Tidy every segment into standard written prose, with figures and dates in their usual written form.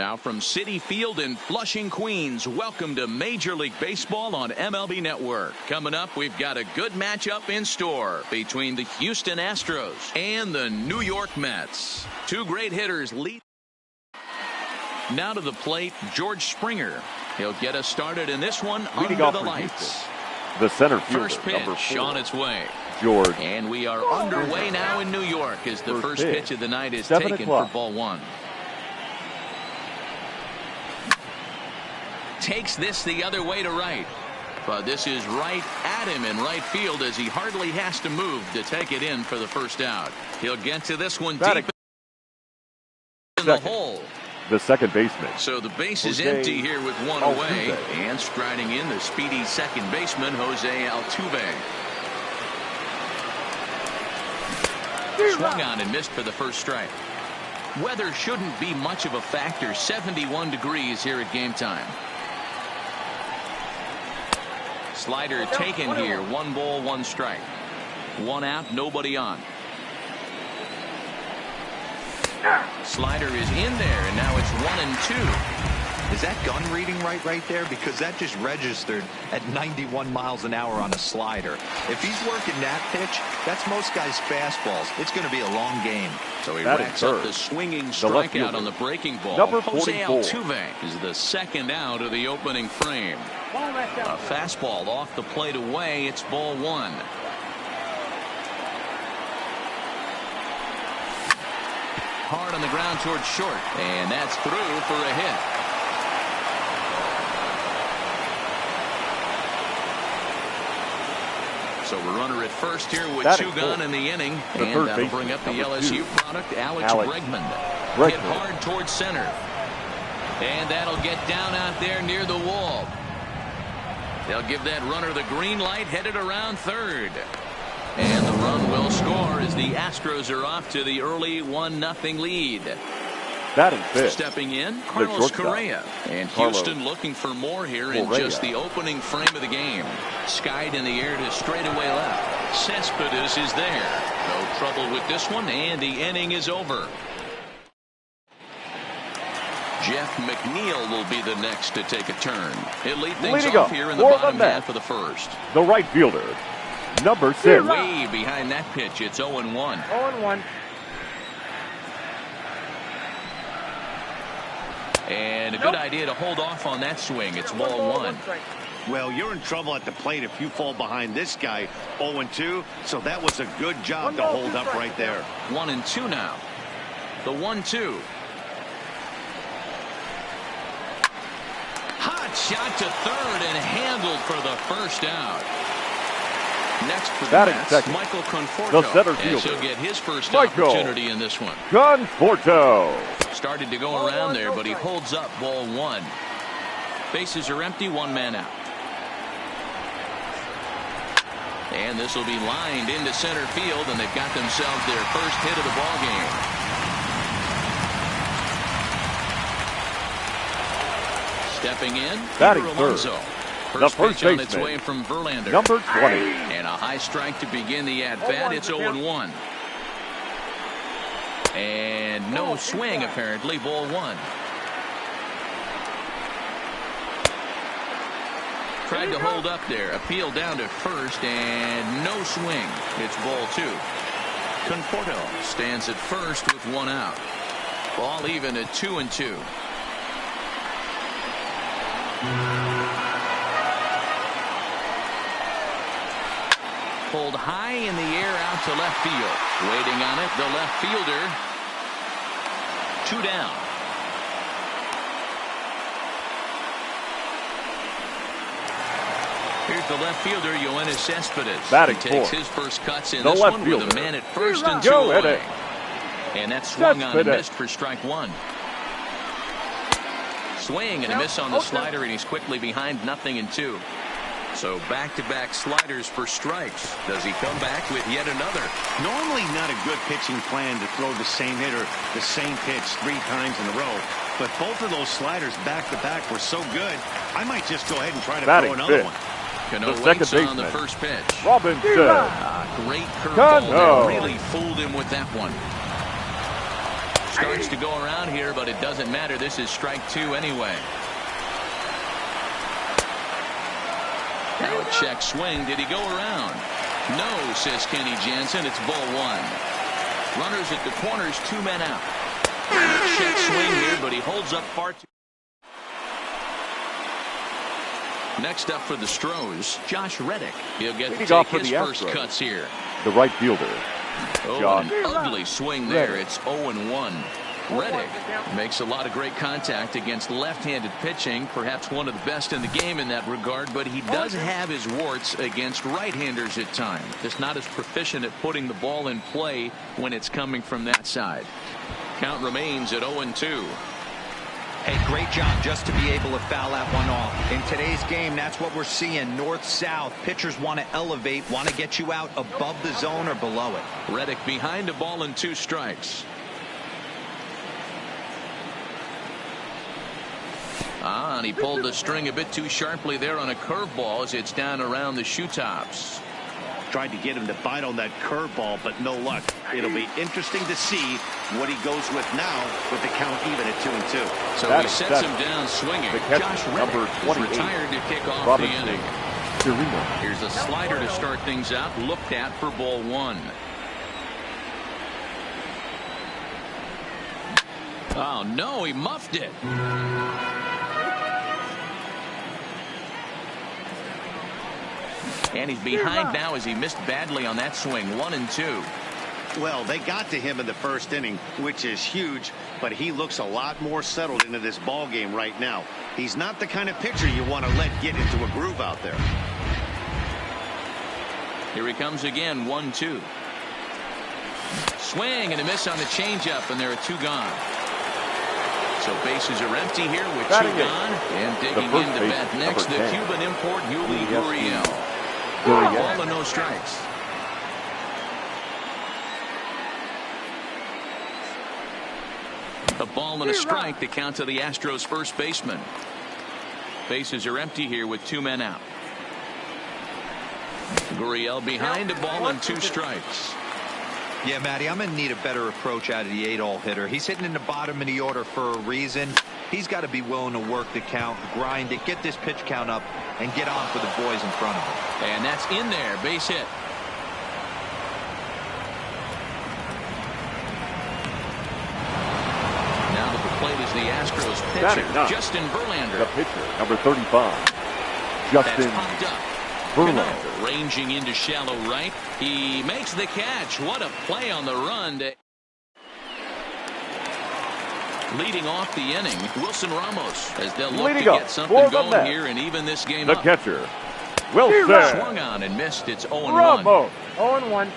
Now from Citi Field in Flushing, Queens, welcome to Major League Baseball on MLB Network. Coming up, we've got a good matchup in store between the Houston Astros and the New York Mets. Two great hitters lead. Now to the plate, George Springer. He'll get us started in this one under the lights. The center fielder, first pitch on its way. George. And we are underway now in New York as the first pitch of the night is taken for ball one. Takes this the other way to right. But this is right at him in right field as he hardly has to move to take it in for the first out. He'll get to this one deep in the hole. The second baseman. So the base is empty here with one away. And striding in the speedy second baseman, Jose Altuve. Swung on and missed for the first strike. Weather shouldn't be much of a factor. 71 degrees here at game time. Slider taken here. 1 ball, 1 strike. 1 out, nobody on. Slider is in there, and now it's 1-2. Is that gun reading right there? Because that just registered at 91 miles an hour on a slider. If he's working that pitch, that's most guys' fastballs. It's going to be a long game. So he racks up the swinging strikeout on the breaking ball. Number Jose 44. Altuve is the second out of the opening frame. A fastball off the plate away. It's ball one. Hard on the ground towards short, and that's through for a hit. So a runner at first here with 2 gone in the inning, and that'll bring up the LSU product, Alex Bregman. Hit hard towards center, and that'll get down out there near the wall. They'll give that runner the green light, headed around third. And the run will score as the Astros are off to the early 1-0 lead. Batting fifth. Stepping in, Carlos Correa. And Houston looking for more here in just the opening frame of the game. Skied in the air to straightaway left. Cespedes is there. No trouble with this one, and the inning is over. Jeff McNeil will be the next to take a turn. He'll lead things off here in the bottom half of the first. The right fielder, number 6. Way behind that pitch, it's 0-1. 0-1. And a good idea to hold off on that swing. It's ball one. Well, you're in trouble at the plate if you fall behind this guy. 0-2. So that was a good job to hold up right there. 1-2 now. The 1-2. Hot shot to third and handled for the first out. Next for the Mets, Michael Conforto. The center fielder. As he'll get his first opportunity in this one. Conforto. Started to go around there, but he holds up ball one. Bases are empty, 1 man out. And this will be lined into center field, and they've got themselves their first hit of the ball game. Stepping in, batting Alonso. First pitch on its way from Verlander. Number 20. And a high strike to begin the at-bat. It's 0-1. And no swing, apparently. Ball one. Tried to hold up there. Appeal down to first, and no swing. It's ball two. Conforto stands at first with 1 out. Ball even at 2-2. Pulled high in the air out to left field. Waiting on it, the left fielder. 2 down. Here's the left fielder, Yoenis Cespedes. Batting he takes his first cuts in this one with a man at first and 2 away. And that swung on and missed for strike 1. Swing and a miss on the slider, and he's quickly behind 0-2. So back-to-back sliders for strikes. Does he come back with yet another? Normally not a good pitching plan to throw the same hitter the same pitch 3 times in a row. But both of those sliders back-to-back were so good, I might just go ahead and try to throw another one. Cano waits on the first pitch. Robinson. Great curveball that really fooled him with that one. starts to go around here, but it doesn't matter. This is strike 2 anyway. Now a check swing. Did he go around? No, says Kenny Jansen. It's ball 1. Runners at the corners, 2 men out. Check swing here, but he holds up far too. Next up for the Stros, Josh Reddick. He'll get to take his first cuts here. The right fielder. An ugly swing there. It's 0-1. Reddick makes a lot of great contact against left-handed pitching, perhaps one of the best in the game in that regard, but he does have his warts against right-handers at times. Just not as proficient at putting the ball in play when it's coming from that side. Count remains at 0-2. Hey, great job just to be able to foul that one off. In today's game, that's what we're seeing. North-south. Pitchers want to elevate, want to get you out above the zone or below it. Reddick behind a ball and 2 strikes. And he pulled the string a bit too sharply there on a curveball as it's down around the shoe tops. Tried to get him to bite on that curveball, but no luck. It'll be interesting to see what he goes with now with the count even at 2-2. So he sets him down swinging. Josh Reddick is retired to kick off the inning. Here's a slider to start things out, looked at for ball 1. Oh, no, he muffed it. And he's behind now as he missed badly on that swing. 1-2. Well, they got to him in the first inning, which is huge, but he looks a lot more settled into this ball game right now. He's not the kind of pitcher you want to let get into a groove out there. Here he comes again. 1-2. Swing and a miss on the changeup, and there are 2 gone. So bases are empty here with 2 gone. And digging in to bat next, the Cuban import Yuli Gurriel. Ball and no strikes. A ball and a strike, the count to the Astros first baseman. Bases are empty here with 2 men out. Gurriel behind a ball and 2 strikes. Yeah, Matty, I'm going to need a better approach out of the 8-hole hitter. He's hitting in the bottom of the order for a reason. He's got to be willing to work the count, grind it, get this pitch count up, and get on for the boys in front of him. And that's in there. Base hit. Now at the plate is the Astros pitcher, Justin Verlander. The pitcher, number 35, Justin Verlander. Ranging into shallow right. He makes the catch. What a play on the run. Leading off the inning, Wilson Ramos, as they'll look to get something going here and even this game up. The catcher, Wilson. Swung on and missed. It's 0-1. Ramos, 0-1.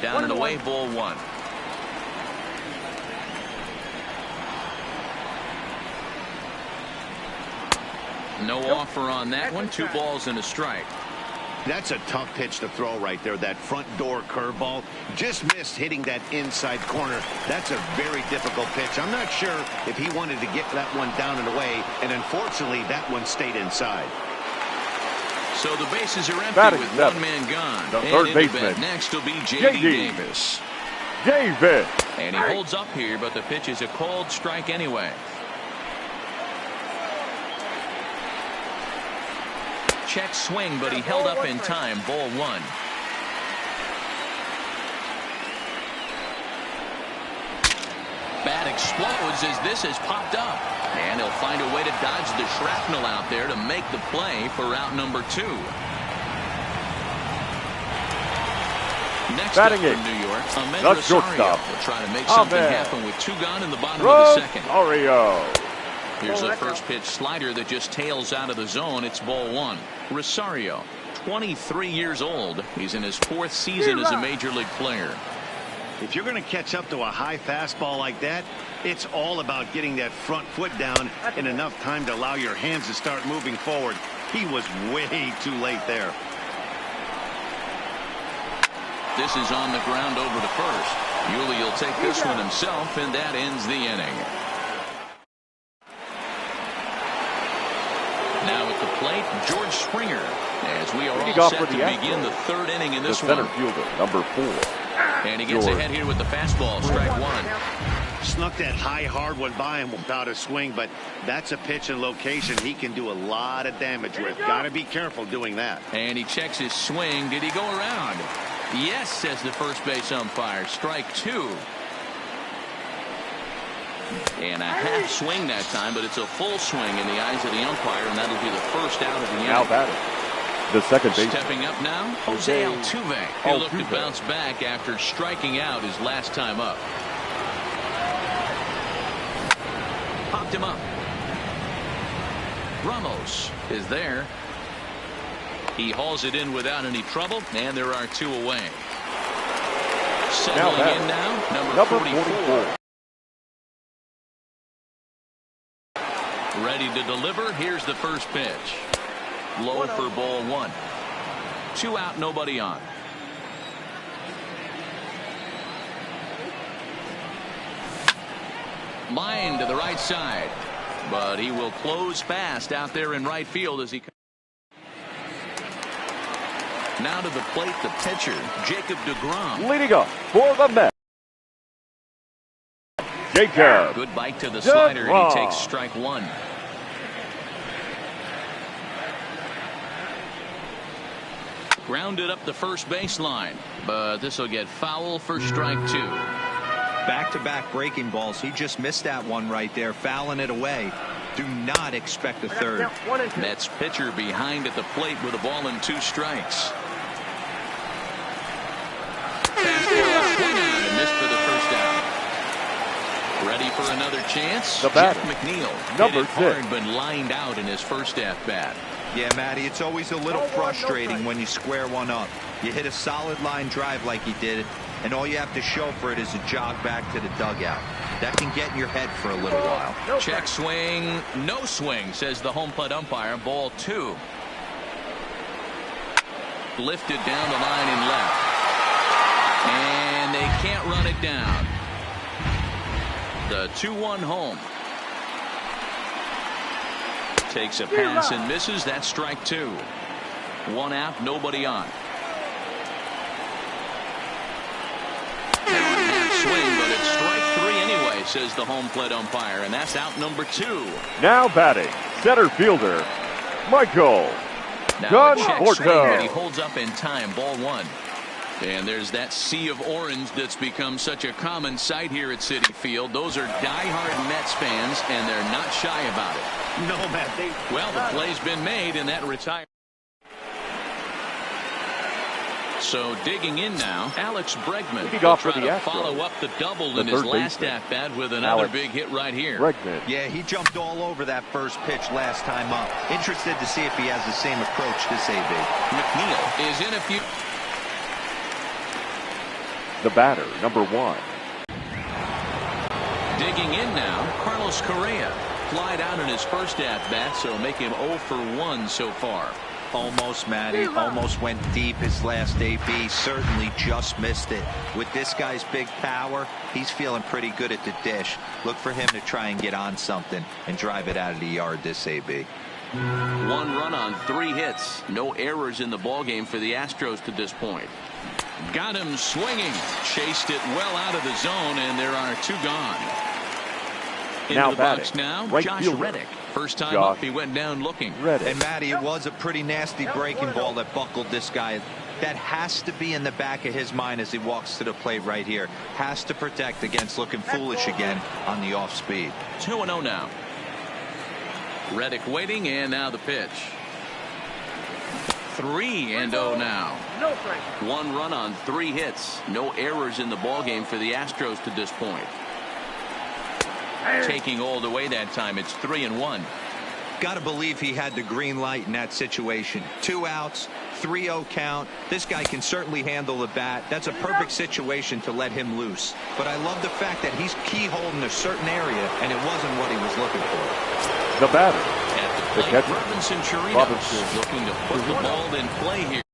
Down and away, ball 1. No offer on that one. 2 balls and a strike. That's a tough pitch to throw right there. That front door curveball just missed hitting that inside corner. That's a very difficult pitch. I'm not sure if he wanted to get that one down and away, and unfortunately that one stayed inside. So the bases are empty with 1 man gone. The third baseman. Next will be J.D. Davis. Davis. And he holds up here, but the pitch is a called strike anyway. Check swing, but he held up in time. Ball 1. Bat explodes as this has popped up. And he'll find a way to dodge the shrapnel out there to make the play for out number 2. Next up from New York, Ahmed Rosario will try to make something happen with 2 gone in the bottom of the second. Here's a first pitch slider that just tails out of the zone. It's ball 1. Rosario, 23 years old. He's in his 4th season as a major league player. If you're going to catch up to a high fastball like that, it's all about getting that front foot down in enough time to allow your hands to start moving forward. He was way too late there. This is on the ground over to first. Yuli will take this one himself, and that ends the inning. Now at the the plate, George Springer. As we are all set to begin the third inning in this one. Center fielder, number 4. And he gets ahead here with the fastball, strike one. Snuck that high hard one by him without a swing, but that's a pitch and location he can do a lot of damage with. Got to be careful doing that. And he checks his swing. Did he go around? Yes, says the first base umpire. Strike 2. And a half swing that time, but it's a full swing in the eyes of the umpire, and that'll be the first out of the inning. Now batting, the second base. Stepping up now, Jose Altuve. He'll look to bounce back after striking out his last time up. Popped him up. Ramos is there. He hauls it in without any trouble, and there are 2 away. Settling in now, number 44. Ready to deliver. Here's the first pitch. Low for ball 1. 2 out, nobody on. Line to the right side, but he will close fast out there in right field as he comes. Now to the plate, the pitcher, Jacob deGrom. Leading up for the Mets, Jacob. Good bite to the slider, and he takes strike 1. Grounded up the first baseline, but this will get foul for strike 2. Back-to-back breaking balls. He just missed that one right there, fouling it away. Do not expect a third. Mets pitcher behind at the plate with a ball and 2 strikes. Fastball swing on and missed for the first out. Ready for another chance. The batter, Jeff McNeil. number 6. Hard, but lined out in his first at bat. Yeah, Matty, it's always a little frustrating when you square one up. You hit a solid line drive like he did, and all you have to show for it is a jog back to the dugout. That can get in your head for a little while. Check swing, no swing, says the home plate umpire. Ball 2. Lifted down the line and left. And they can't run it down. The 2-1 home. Takes a pass and misses. That's strike 2. 1 out, nobody on. Swing, but it's strike 3 anyway, says the home plate umpire, and that's out number 2. Now batting, center fielder, Michael. Now a check swing, but he holds up in time. Ball 1. And there's that sea of orange that's become such a common sight here at Citi Field. Those are diehard Mets fans, and they're not shy about it. No, Matt. Well, the play's been made, and that retirement. So digging in now, Alex Bregman will try to follow up the double in his last at-bat with another big hit right here. Bregman. Yeah, he jumped all over that first pitch last time up. Interested to see if he has the same approach this AB. McNeil is in a few. The batter, number 1. Digging in now, Carlos Correa. Flied out in his first at-bat, so make him 0 for 1 so far. Almost, Matty. Almost went deep his last AB. Certainly just missed it. With this guy's big power, he's feeling pretty good at the dish. Look for him to try and get on something and drive it out of the yard this AB. 1 run on 3 hits. No errors in the ballgame for the Astros to this point. Got him swinging. Chased it well out of the zone, and there are 2 gone. Into the box now, right Josh fielder. Reddick. First time up, he went down looking. And Matty, it was a pretty nasty breaking ball that buckled this guy. That has to be in the back of his mind as he walks to the plate right here. Has to protect against looking foolish again on the off speed. 2-0 now. Reddick waiting, and now the pitch. 3-0 now. 1 run on 3 hits. No errors in the ballgame for the Astros to this point. Taking all the way that time. It's 3-1. Got to believe he had the green light in that situation. 2 outs, 3-0 count. This guy can certainly handle the bat. That's a perfect situation to let him loose. But I love the fact that he's keyholding a certain area, and it wasn't what he was looking for. The batter, At the plate, Robinson Chirinos looking to put the ball in play here.